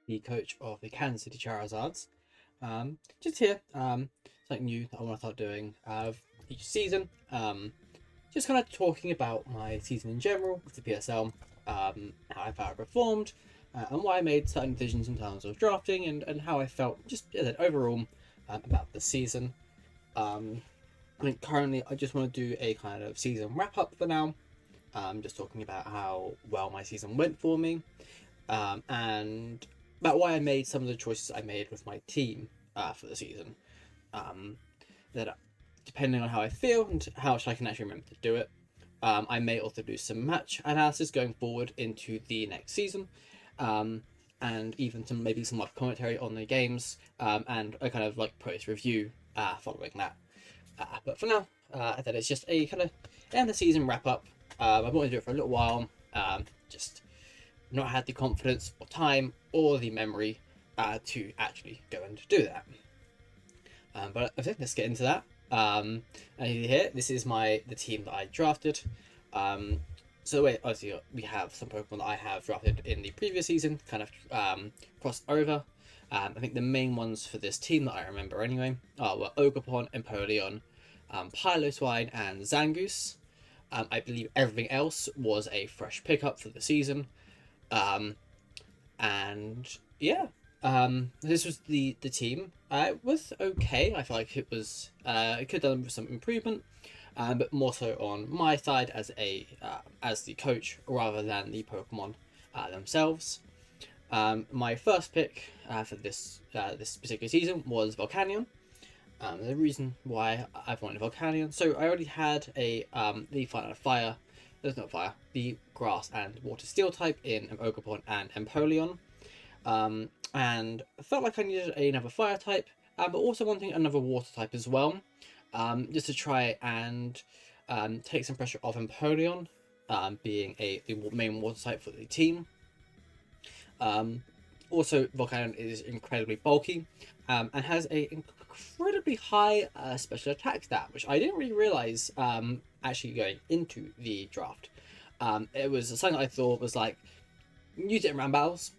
the coach of the Kansas City Charizards. Just here, something new that I want to start doing each season. Just kind of talking about my season in general with the PSL, how I felt I performed, and why I made certain decisions in terms of drafting and how I felt just overall about the season. Um, I think currently I just want to do a kind of season wrap up for now. Just talking about how well my season went for me, and about why I made some of the choices I made with my team for the season. Um, that depending on how I feel and how much I can actually remember to do it, I may also do some match analysis going forward into the next season, um, and even some live commentary on the games, and a kind of like post review following that. But for now, I thought it's just a kind of end the season wrap up. I've wanted to do it for a little while. Just not had the confidence or time or the memory to actually go and do that. But I think let's get into that. And here, this is the team that I drafted. So wait, obviously we have some Pokemon that I have drafted in the previous season, kind of crossed over. I think the main ones for this team that I remember anyway were Ogerpon, Empoleon, Piloswine, and Zangoose. I believe everything else was a fresh pickup for the season. Um, and yeah, this was the team. It was okay. I feel like it could have done with some improvement, but more so on my side as the coach rather than the Pokemon themselves. My first pick for this particular season was Volcanion. The reason why I've wanted Volcanion, so I already had the fire, there's not fire, the grass and water steel type in Ogerpon and Empoleon, and I felt like I needed another fire type, but also wanting another water type as well, just to try and take some pressure off Empoleon, being the main water type for the team. Also, Volcanion is incredibly bulky, and has a incredibly high special attack stat, which I didn't really realize actually going into the draft. It was something I thought was like, use it in round battles.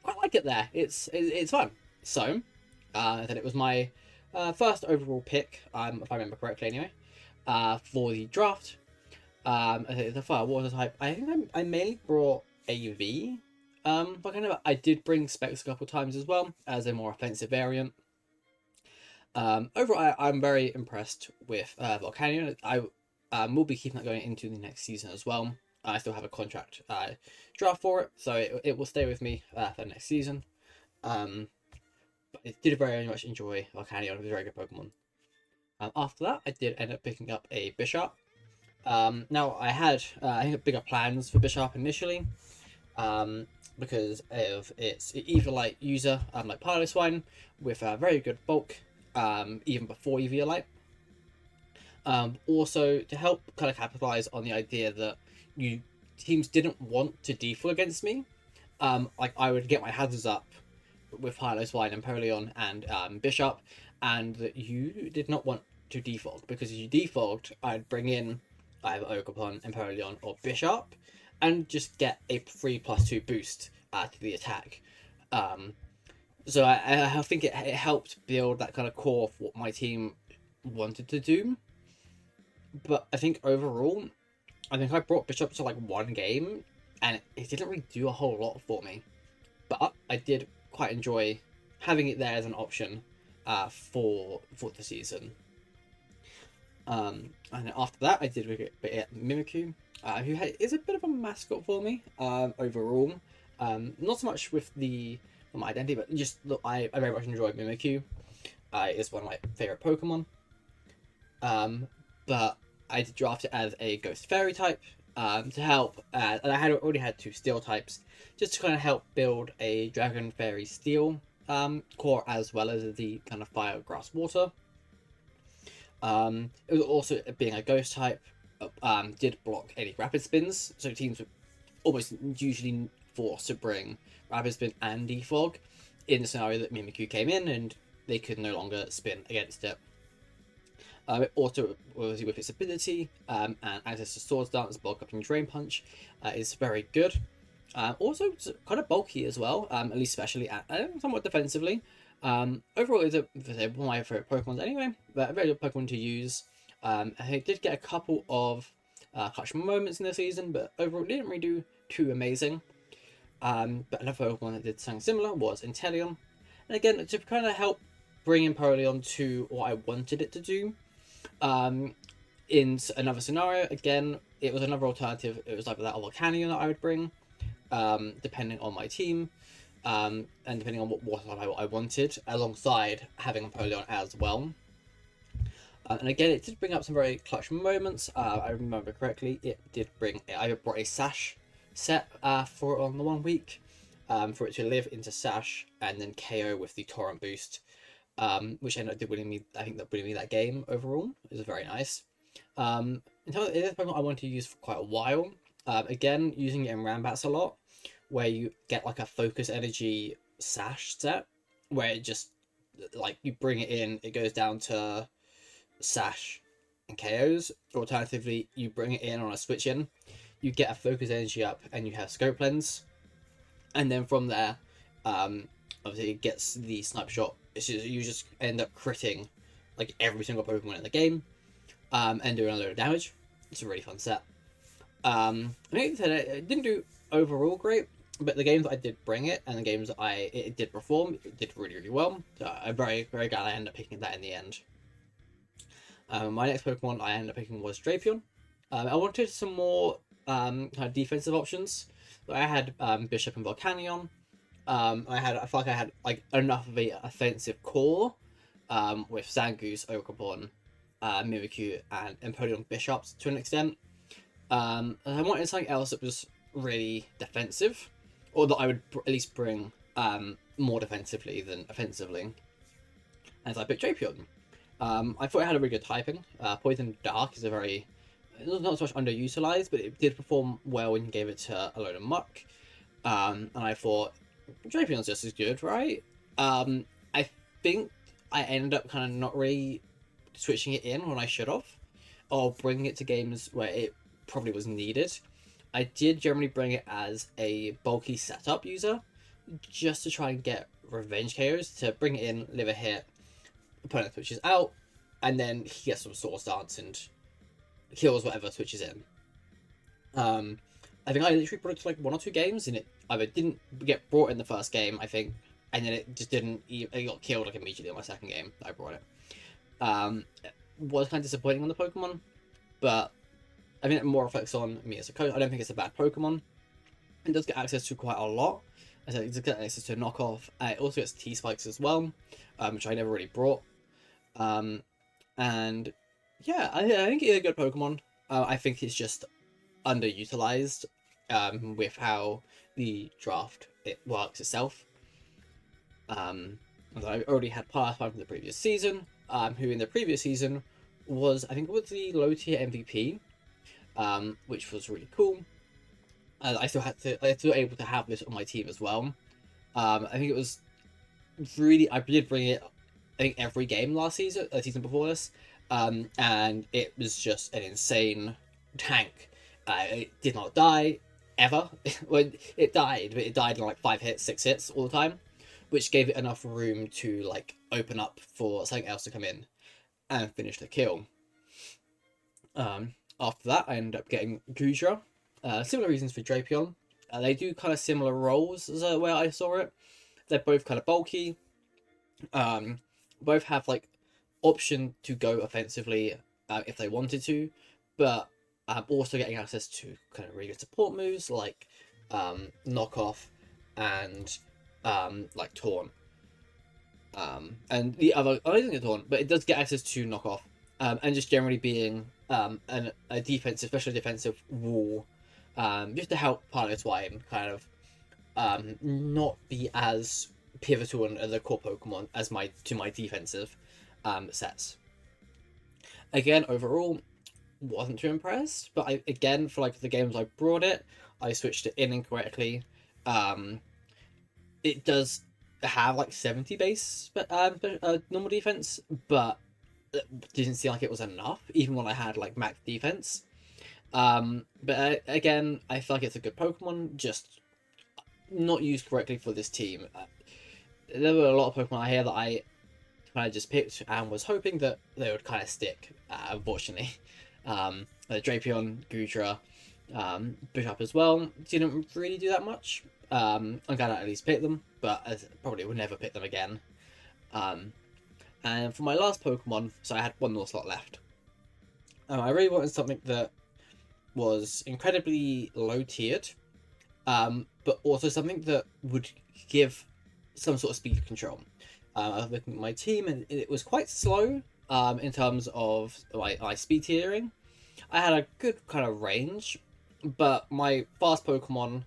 I like it there. It's fun. So, then it was my first overall pick, if I remember correctly anyway, for the draft. I think the fire water type. I think I mainly brought AV. But kind of I did bring Specs a couple times as well as a more offensive variant. Overall, I'm very impressed with Volcanion. I will be keeping that going into the next season as well. I still have a contract draft for it, so it will stay with me for next season. But I did very much enjoy Volcanion. It was a very good Pokemon. After that, I did end up picking up a Bishop. Now I had I think bigger plans for Bishop initially, because of its Eviolite user, like Piloswine, with a very good bulk, even before Eviolite. Also, to help kind of capitalize on the idea that teams didn't want to default against me, like I would get my hazards up with Piloswine, Empoleon, and Bishop, and that you did not want to default, because if you default, I'd bring in either Ogerpon, Empoleon, or Bishop, and just get a 3+2 boost to the attack. So I think it helped build that kind of core of what my team wanted to do. But I think overall, I think I brought Bishop to like one game, and it didn't really do a whole lot for me. But I did quite enjoy having it there as an option for the season. And then after that, I did get Mimikyu, who is a bit of a mascot for me overall. Not so much with my identity, but just look, I very much enjoy Mimikyu. It's one of my favorite Pokemon. But I did draft it as a Ghost Fairy type to help, and I had already had two Steel types, just to kind of help build a Dragon Fairy Steel core as well as the kind of Fire, Grass, Water. It was also being a Ghost type, did block any Rapid Spins, so teams were almost usually forced to bring Rapid Spin and Defog in the scenario that Mimikyu came in and they could no longer spin against it. It also, obviously, with its ability and access to Swords Dance, Bulk Up, and Drain Punch, is very good. Also, it's kind of bulky as well, at least especially somewhat defensively. Overall, it's one of my favorite Pokemon anyway, but a very good Pokemon to use. I did get a couple of clutch moments in the season, but overall didn't really do too amazing. But another Pokemon that did something similar was Inteleon. And again, to kind of help bring Empoleon to what I wanted it to do, in another scenario, again, it was another alternative. It was either that or Volcanion that I would bring, depending on my team, and depending on what I wanted, alongside having Empoleon as well. And again, it did bring up some very clutch moments. I remember correctly, it did bring. I brought a Sash set for it on the 1 week, for it to live into Sash and then KO with the Torrent boost, which ended up winning me. I think that winning me that game overall. It was very nice. In terms of, it is a Pokemon I wanted to use for quite a while. Again, using it in Rambats a lot, where you get like a Focus Energy Sash set, where it just like you bring it in, it goes down to Sash and KOs. Alternatively, you bring it in on a switch in, you get a Focus Energy up, and you have Scope Lens, and then from there, obviously it gets the Snipe Shot. You just end up critting like every single Pokemon in the game, and doing a load of damage. It's a really fun set. I think that it didn't do overall great, but the games that I did bring it and the games that it did perform, it did really well. So I'm very glad I ended up picking that in the end. My next Pokemon I ended up picking was Drapion. I wanted some more kind of defensive options. I had Bishop and Volcanion. I felt like I had like enough of a offensive core, with Zangoose, Ogerpon, Mimikyu, and Empoleon Bishops to an extent. And I wanted something else that was really defensive, or that I would at least bring more defensively than offensively. And so I picked Drapion. I thought it had a really good typing. Poison Dark is a very, not so much underutilized, but it did perform well when you gave it to a load of muck. And I thought Drapion's just as good, right? I think I ended up kind of not really switching it in when I should have, or bringing it to games where it probably was needed. I did generally bring it as a bulky setup user, just to try and get revenge KOs, to bring it in, live a hit, opponent switches out, and then he gets some Swords Dance and kills whatever switches in. I think I literally brought it to like 1 or 2 games, and it either didn't get brought in the first game, I think, and then it just didn't. It got killed like immediately on my second game that I brought it. It was kind of disappointing on the Pokemon, but I think it more reflects on me as a coach. I don't think it's a bad Pokemon. It does get access to quite a lot. I said it does get access to a knockoff. It also gets T-Spikes as well, which I never really brought. And yeah, I think it's a good Pokemon. I think it's just underutilized with how the draft it works itself. I already had Pass from the previous season, who in the previous season was, I think it was the low tier MVP, which was really cool. I still able to have this on my team as well. I think it was really, I did bring it, I think every game last season, season before this, and it was just an insane tank. It did not die ever. When it died, but it died in like 5 hits, 6 hits all the time, which gave it enough room to like open up for something else to come in and finish the kill. After that, I ended up getting Gudra. Similar reasons for Drapion. They do kind of similar roles as where I saw it. They're both kind of bulky. Both have like option to go offensively if they wanted to, but also getting access to kind of really good support moves like knockoff and like Taunt. And the other, I don't think it's Taunt, but it does get access to knockoff, and just generally being a defensive, especially defensive wall, just to help part of its time kind of not be as pivotal as a core Pokemon as my defensive sets. Again, overall, wasn't too impressed, but again, for like the games I brought it, I switched it in incorrectly. It does have like 70 base normal defense, but it didn't seem like it was enough, even when I had like max defense. But again, I feel like it's a good Pokemon, just not used correctly for this team. There were a lot of Pokemon I hear that I kind of just picked and was hoping that they would kind of stick. Unfortunately, Drapion, Gudra, Bishop as well didn't really do that much. I'm glad I at least picked them, but I probably would never pick them again. And for my last Pokemon, so I had one more slot left. I really wanted something that was incredibly low tiered, but also something that would give some sort of speed control. I was looking at my team, and it was quite slow in terms of my speed tiering. I had a good kind of range, but my fast Pokemon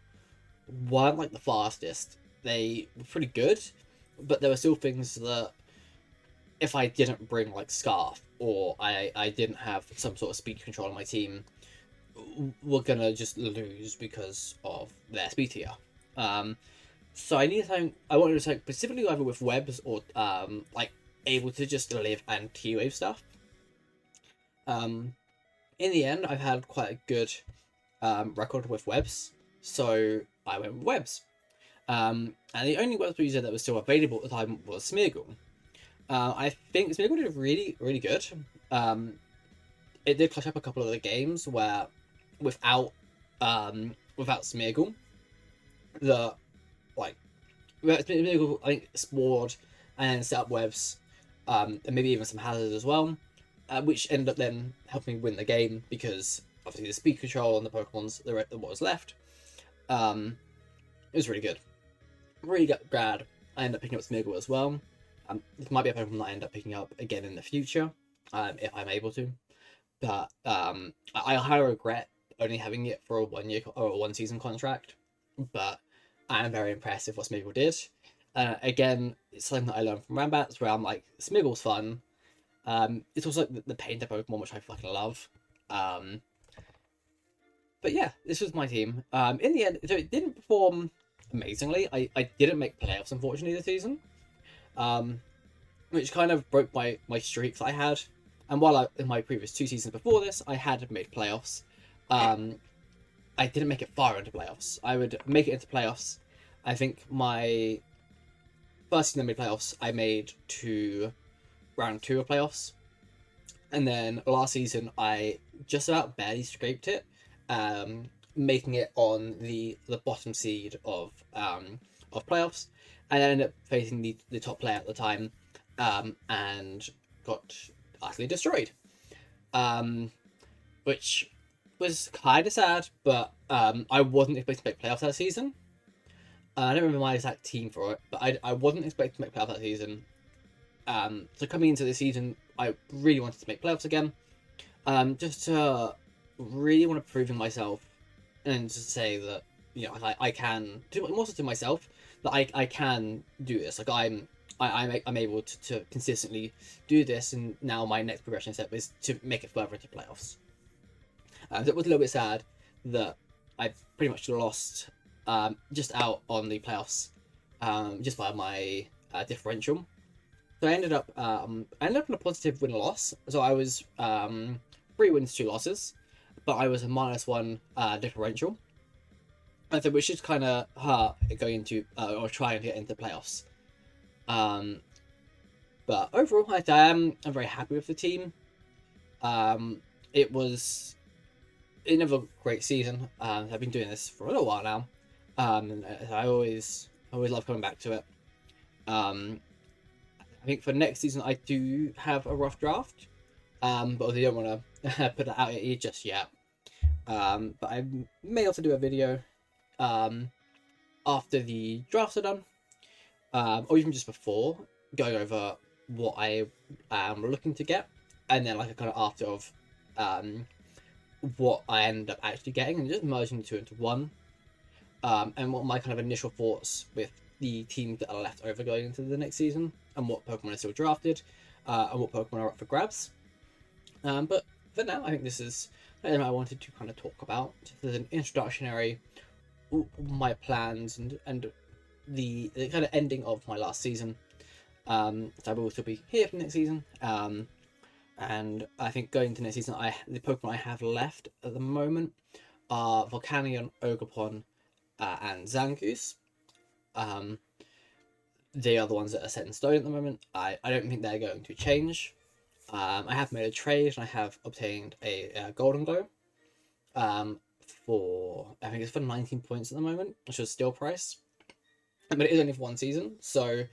weren't like the fastest. They were pretty good, but there were still things that if I didn't bring like Scarf or I didn't have some sort of speed control on my team, were gonna just lose because of their speed tier. So I needed something. I wanted something specifically either with webs or like able to just live and T-wave stuff. In the end, I've had quite a good record with webs, so I went with webs. And the only webs user that was still available at the time was Smeargle. I think Smeargle did really, really good. It did clutch up a couple of the games where without Smeargle, the like Smeargle I think spored and set up webs, and maybe even some hazards as well, which ended up then helping me win the game because obviously the speed control on the Pokemon's what was left. It was really good. Really glad I ended up picking up Smeargle as well. This might be a Pokemon that I end up picking up again in the future, if I'm able to. But I highly regret only having it for a 1 year or a 1 season contract. But I am very impressed with what Smeargle did. Again, it's something that I learned from Rambats, where I'm like, Smeargle's fun. It's also like the painter Pokemon, which I fucking love. But yeah, this was my team. In the end, so it didn't perform amazingly. I didn't make playoffs, unfortunately, this season. Which kind of broke my streak that I had. And while in my previous 2 seasons before this, I had made playoffs, I didn't make it far into playoffs. I would make it into playoffs. I think my first season I made playoffs, I made to round 2 of playoffs. And then last season, I just about barely scraped it, making it on the bottom seed of playoffs. And I ended up facing the top player at the time, and got utterly destroyed. Which was kind of sad, but I wasn't expecting to make playoffs that season. I don't remember my exact team for it, but I wasn't expecting to make playoffs that season. So coming into this season, I really wanted to make playoffs again. Just to really want to prove myself and to say that, you know, I can do, also to myself, that I can do this. Like I'm able to consistently do this, and now my next progression step is to make it further into playoffs. So it was a little bit sad that I pretty much lost just out on the playoffs, just by my differential. So I ended up in a positive win-loss. So I was 3 wins, 2 losses, but I was a -1 differential. And so which just kind of hurt going into or trying to get into playoffs. But overall, I'm very happy with the team. It was another great season. I've been doing this for a little while now, and I always love coming back to it. I think for next season I do have a rough draft, but I don't want to put that out here just yet. But I may also do a video after the drafts are done, or even just before, going over what I am looking to get, and then like a kind of after of what I end up actually getting, and just merging the two into one, and what my kind of initial thoughts with the teams that are left over going into the next season, and what Pokemon are still drafted, and what Pokemon are up for grabs. But for now, I think this is something I wanted to kind of talk about, just as an introductory, my plans and the kind of ending of my last season. So I will still be here for next season. And I think going into next season, the Pokemon I have left at the moment are Volcanion, Ogerpon, and Zangoose. they are the ones that are set in stone at the moment. I don't think they're going to change. I have made a trade and I have obtained a golden glow. For I think it's for 19 points at the moment, which is still price, but it is only for one season. So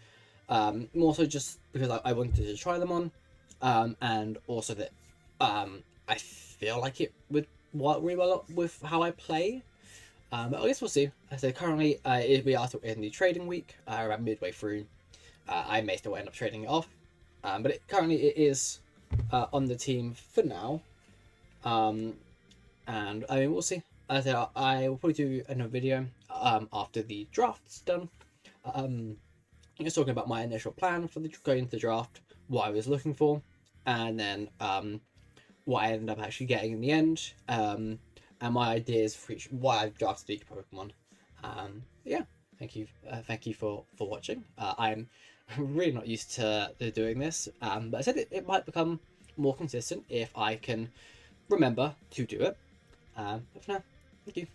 more so just because I wanted to try them on, and also that I feel like it would work really well with how I play. But I guess we'll see. So currently, we are in the trading week, around midway through. I may still end up trading it off, but currently it is on the team for now. And I mean, we'll see. As I will probably do another video after the draft's done. Just talking about my initial plan for going into the draft, what I was looking for, and then what I ended up actually getting in the end, and my ideas for why I've drafted each Pokemon. Yeah, thank you for watching. I'm really not used to doing this, but I said it might become more consistent if I can remember to do it. But for now, thank you.